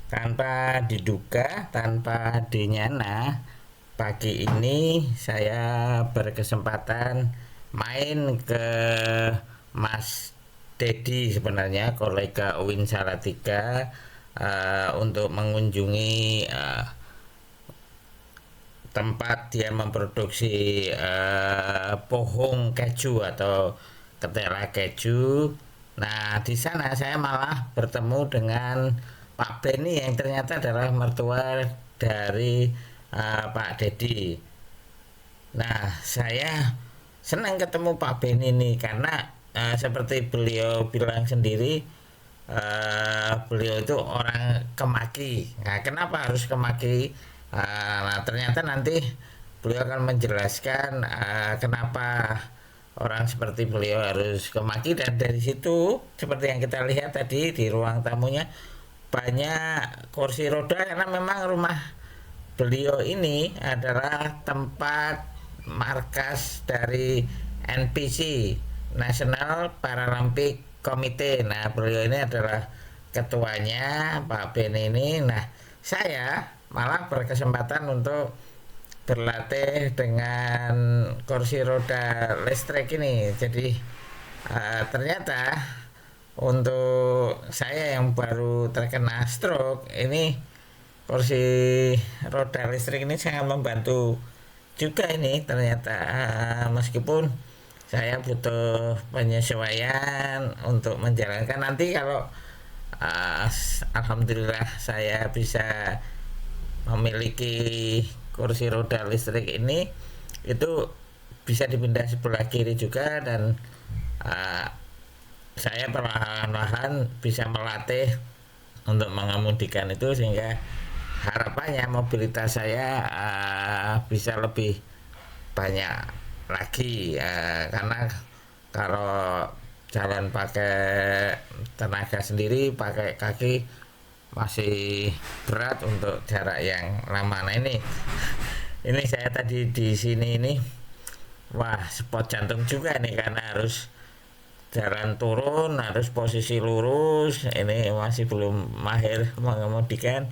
Tanpa diduga, tanpa dinyana, pagi ini saya berkesempatan main ke Mas Dedi, sebenarnya kolega UIN Salatiga, untuk mengunjungi tempat dia memproduksi pohong keju atau ketela keju. Nah, di sana saya malah bertemu dengan Pak Beni yang ternyata adalah mertua dari Pak Dedi. Nah, saya senang ketemu Pak Beni ini karena seperti beliau bilang sendiri, beliau itu orang Kemaki. Nah, kenapa harus Kemaki? Nah, ternyata nanti beliau akan menjelaskan kenapa orang seperti beliau harus Kemaki, dan dari situ seperti yang kita lihat tadi di ruang tamunya banyak kursi roda karena memang rumah beliau ini adalah tempat markas dari NPC, National Paralympic Committee. Nah, beliau ini adalah ketuanya, Pak Ben ini. Nah, saya malah berkesempatan untuk berlatih dengan kursi roda listrik ini. Jadi ternyata untuk saya yang baru terkena stroke ini, kursi roda listrik ini sangat membantu juga ini ternyata. Meskipun saya butuh penyesuaian untuk menjalankan, nanti kalau uh, alhamdulillah saya bisa memiliki kursi roda listrik ini, itu bisa dipindah sebelah kiri juga, dan uh, saya perlahan-lahan bisa melatih untuk mengemudikan itu, sehingga harapannya mobilitas saya bisa lebih banyak lagi, karena kalau jalan pakai tenaga sendiri, pakai kaki masih berat untuk jarak yang lama. Nah, ini saya tadi di sini ini, wah, spot jantung juga nih karena harus jalan turun, harus posisi lurus. Ini masih belum mahir mengemudikan.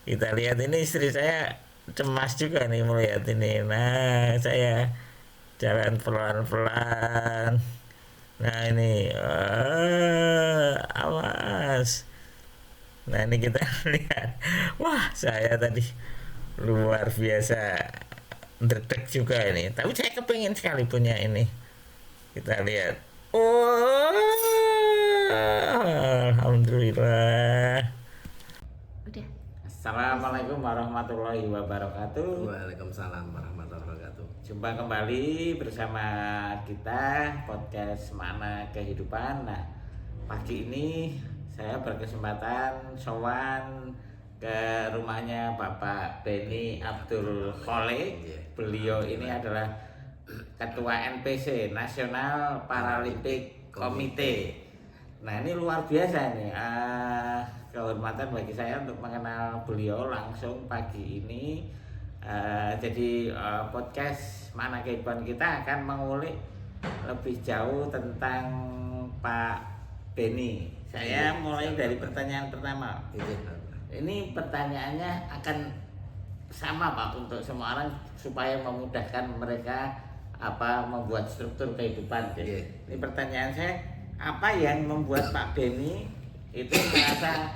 Kita lihat ini, istri saya cemas juga nih melihat ini. Nah, saya jalan pelan-pelan. Nah, ini awas. Nah, ini kita lihat. Wah, saya tadi luar biasa ndredeg juga ini. Tapi saya kepingin sekali punya ini. Kita lihat. Oh, alhamdulillah. Udah. Assalamualaikum warahmatullahi wabarakatuh. Waalaikumsalam warahmatullahi wabarakatuh. Jumpa kembali bersama kita podcast Mana Kehidupan. Nah, pagi ini saya berkesempatan sowan ke rumahnya Bapak Beni Abdul Kholik. Beliau ini adalah Ketua NPC, National Paralympic Committee. Nah, ini luar biasa nih, kehormatan bagi saya untuk mengenal beliau langsung pagi ini. Jadi podcast Mana Kehidupan kita akan mengulik lebih jauh tentang Pak Beni. Saya mulai dari pertanyaan pertama. Ini pertanyaannya akan sama Pak untuk semua orang supaya memudahkan mereka membuat struktur kehidupan. Ini pertanyaan saya, apa yang membuat Pak Beni itu merasa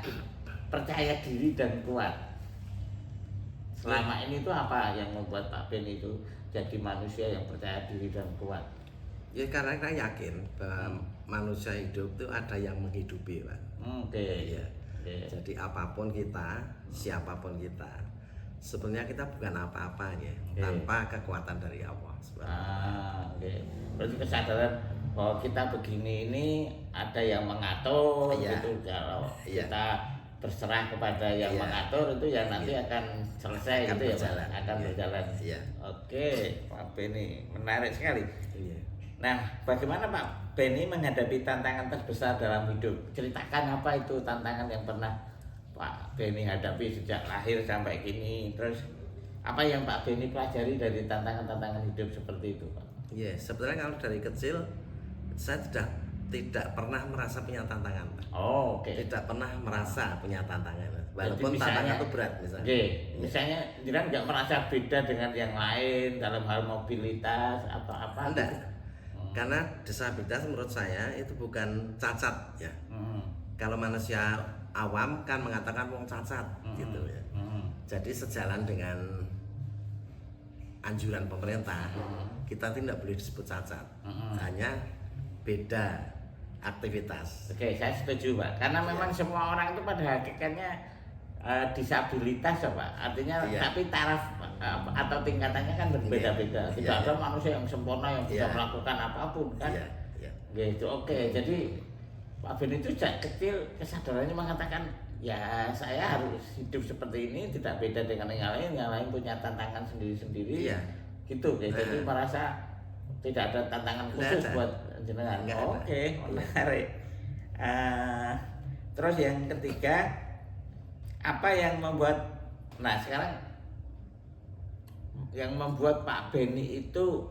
percaya diri dan kuat? Selama ini tuh apa yang membuat Pak Beni itu jadi manusia yang percaya diri dan kuat? Ya karena kita yakin bahwa manusia hidup itu ada yang menghidupi, Pak. Oke. Ya. Jadi apapun kita, siapapun kita, sebenarnya kita bukan apa-apa ya, tanpa kekuatan dari Allah. Oke. Berarti kesadaran bahwa kita begini ini ada yang mengatur, gitu. Kalau kita berserah kepada yang mengatur itu ya nanti akan selesai akan gitu berjalan. ya, akan berjalan. Oke, Pak Beni, menarik sekali. Nah, bagaimana Pak Beni menghadapi tantangan terbesar dalam hidup? Ceritakan apa itu tantangan yang pernah Pak Beni hadapi sejak lahir sampai kini. Terus apa yang Pak Beni pelajari dari tantangan-tantangan hidup seperti itu, Pak? Iya, sebenarnya kalau dari kecil saya tidak pernah merasa punya tantangan, Pak. Oh, oke. Tidak pernah merasa punya tantangan. Walaupun tantangan itu berat misalnya. Oke, misalnya jenengan nggak merasa beda dengan yang lain dalam hal mobilitas atau apa? Enggak. Karena disabilitas menurut saya itu bukan cacat ya. Kalau manusia awam kan mengatakan wong cacat gitu ya. Jadi sejalan dengan anjuran pemerintah, kita tidak boleh disebut cacat. Hanya beda aktivitas. Oke, saya setuju Pak. Karena memang semua orang itu pada hakikatnya disabilitas ya Pak. Artinya tapi taraf atau tingkatannya kan berbeda-beda. Tidak ada manusia yang sempurna yang bisa melakukan apapun kan. Gitu. Oke, jadi Pak Ben itu sejak kecil kesadarannya mengatakan ya saya harus hidup seperti ini, tidak beda dengan yang lain punya tantangan sendiri-sendiri. Gitu. Jadi merasa tidak ada tantangan khusus buat jenengan. Oke, menarik. Terus yang ketiga, apa yang membuat, nah sekarang yang membuat Pak Beni itu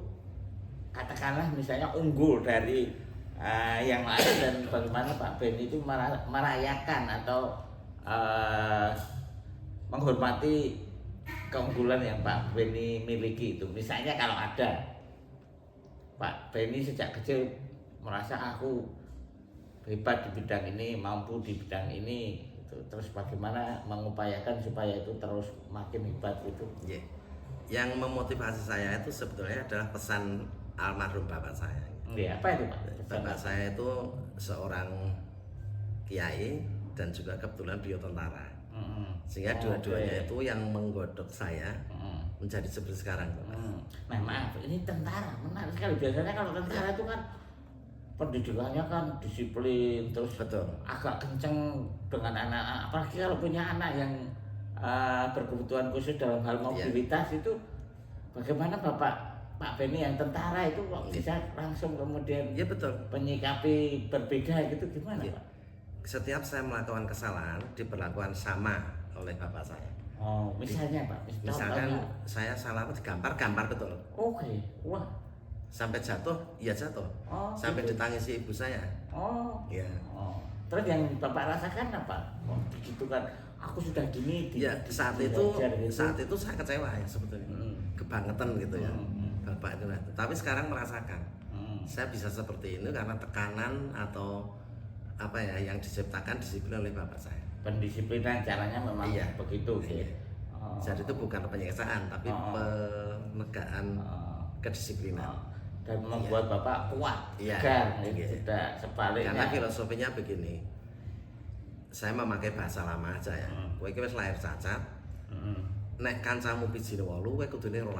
katakanlah misalnya unggul dari yang lain, dan bagaimana Pak Beni itu merayakan atau menghormati keunggulan yang Pak Beni miliki itu. Misalnya kalau ada Pak Beni sejak kecil merasa aku hebat di bidang ini, mampu di bidang ini, gitu. Terus bagaimana mengupayakan supaya itu terus makin hebat itu? Yang memotivasi saya itu sebetulnya adalah pesan almarhum bapak saya. Apa itu Pak? Bapak saya itu seorang kiai dan juga kebetulan beliau tentara. Sehingga dua-duanya itu yang menggodok saya menjadi seperti sekarang. Nah maaf, ini tentara, menarik sekali. Biasanya kalau tentara itu kan pendidikannya kan disiplin, terus agak kenceng dengan anak-anak. Apalagi kalau punya anak yang berkebutuhan khusus dalam hal mobilitas itu, bagaimana Pak Beni yang tentara itu kok bisa langsung kemudian menyikapi berbeda gitu, gimana Pak? Setiap saya melakukan kesalahan diperlakukan sama oleh bapak saya. Misalnya Pak, misalkan saya salah gambar betul. Wah. Sampai jatuh, ya jatuh. Sampai gitu. ditangisi ibu saya. Terus yang bapak rasakan apa? Begitu kan, aku sudah gini. Saat itu saya kecewa ya sebetulnya. Kebangetan gitu ya. Bapak itu. Tapi sekarang merasakan. Saya bisa seperti ini karena tekanan atau apa ya yang diciptakan disiplin oleh bapak saya. Pendisiplinan caranya memang begitu. Jadi itu bukan penyiksaan tapi penegaan kedisiplinan. Dan membuat bapak kuat, tidak sebaliknya. Karena filosofinya begini, saya memakai bahasa lama aja ya. Kowe iki wis lahir cacat, nek kancamu bijine 8 kowe kudune 12.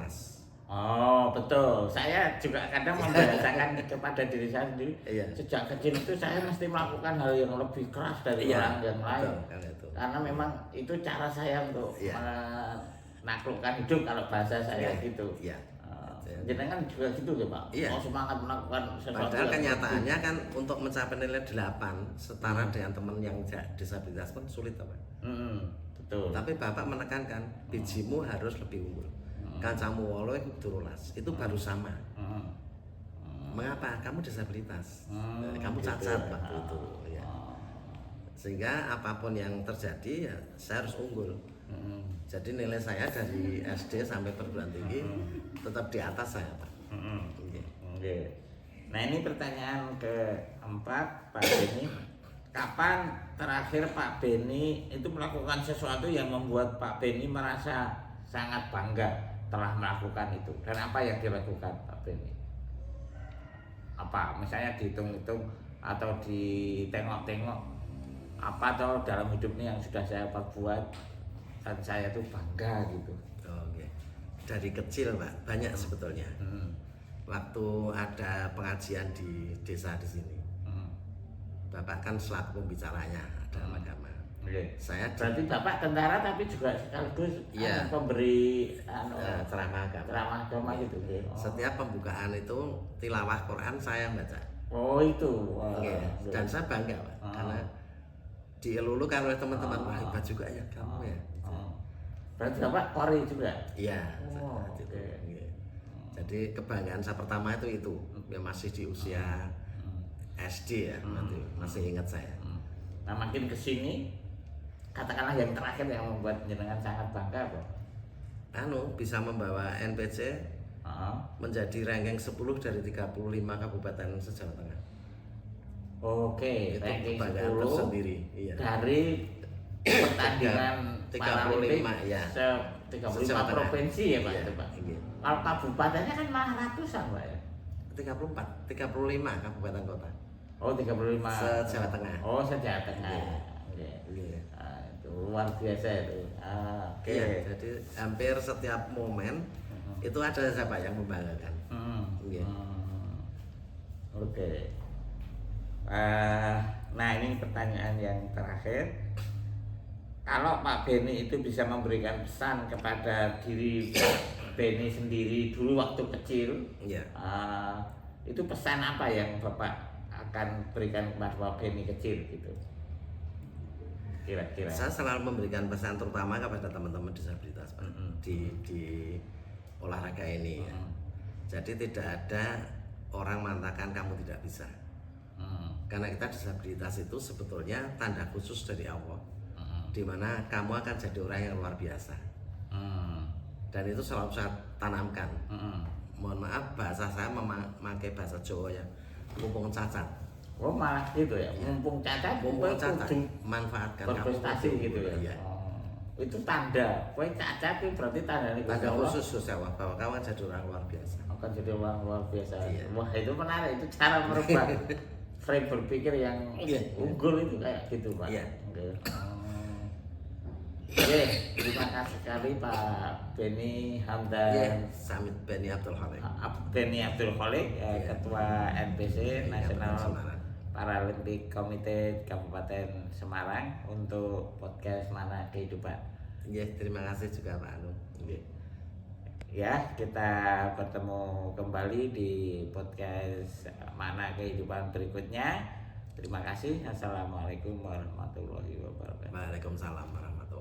Betul. Saya juga kadang membahasakan kepada diri saya sendiri. Sejak kecil itu saya mesti melakukan hal yang lebih keras dari orang yang lain. Karena memang itu cara saya untuk menaklukkan hidup kalau bahasa saya gitu. Jenengan juga gitu ya Pak? Semangat melakukan sesuatu. Padahal kenyataannya kan untuk mencapai nilai 8 setara dengan teman yang disabilitas pun sulit Pak. Betul. Tapi Bapak menekankan bijimu harus lebih unggul. Kancamu 8 itu 12. Itu baru sama. Mengapa? Kamu disabilitas. Kamu cacat waktu itu ya. Sehingga apapun yang terjadi ya saya harus unggul. Jadi nilai saya dari SD sampai perguruan tinggi tetap di atas saya Pak. Nah ini pertanyaan keempat Pak Beni. Kapan terakhir Pak Beni itu melakukan sesuatu yang membuat Pak Beni merasa sangat bangga telah melakukan itu, dan apa yang dilakukan Pak Beni? Apa misalnya dihitung-hitung atau ditengok-tengok apa atau dalam hidup ini yang sudah saya perbuat dan saya tuh bangga gitu. Dari kecil Pak banyak sebetulnya. Waktu ada pengajian di desa di sini, Bapak kan selaku pembicaranya dalam agama. Saya berarti Bapak tentara tapi juga sekaligus pemberi ceramah agama gitu. Setiap pembukaan itu tilawah Quran saya yang baca. Dan saya bangga Pak, karena dielulukan oleh teman-teman. Wah hebat juga ya kamu ya. Berarti Bapak Polri juga? Jadi kebanggaan saya pertama itu ya masih di usia SD ya, masih ingat saya. Nah makin kesini katakanlah yang terakhir yang membuat jenengan sangat bangga apa? Bisa membawa NPC menjadi ranking 10 dari 35 kabupaten se-Jawa Tengah. Oke, Itu ranking kebanggaan 10 tersendiri. Iya. dari pertandingan 35 Paralimpik ya. 35 Se-Jawa Tengah. provinsi ya Pak, Iya, itu Pak. iya. Kalau kabupatennya kan malah ratusan Pak ya. 35 kabupaten kota. Oh 35 Se-Jawa Tengah. Oh se-Jawa Tengah. Iya. Iya. Iya. Itu luar biasa itu. Oke. Iya, jadi hampir setiap momen itu ada siapa yang membanggakan. Iya. Oke. Nah ini pertanyaan yang terakhir. Kalau Pak Beni itu bisa memberikan pesan kepada diri Pak Beni sendiri dulu waktu kecil, Iya. itu pesan apa yang Bapak akan berikan kepada Pak Beni kecil gitu? Kira-kira. Saya selalu memberikan pesan terutama kepada teman-teman disabilitas, Pak, di olahraga ini. Ya. Jadi tidak ada orang mengatakan kamu tidak bisa. Karena kita disabilitas itu sebetulnya tanda khusus dari Allah, di mana kamu akan jadi orang yang luar biasa. Dan itu selalu saya tanamkan. Mohon maaf bahasa saya memakai bahasa Jawa yang mumpung cacat. Oh malah gitu ya, mumpung cacat, manfaatkan berprestasi kamu gitu ya. Iya. Itu tanda, kowe cacat itu berarti tanda nih Tanda khusus Allah bahwa kamu akan jadi orang luar biasa. Akan jadi orang luar biasa. Iya. Wah itu menarik, itu cara merubah frame berpikir yang unggul itu kayak gitu Pak. Iya. Oke, terima kasih sekali Pak Beni Hamdan. Iya, Samit Beni Abdul Khalik. Beni Abdul Khalik, Ketua NPC Nasional Semarang. Paralimpik Komite Kabupaten Semarang untuk podcast Mana Kehidupan. Iya, terima kasih juga Pak Anu. Ya, kita bertemu kembali di podcast Mana Kehidupan berikutnya. Terima kasih. Assalamualaikum warahmatullahi wabarakatuh. Waalaikumsalam warahmatullahi wabarakatuh.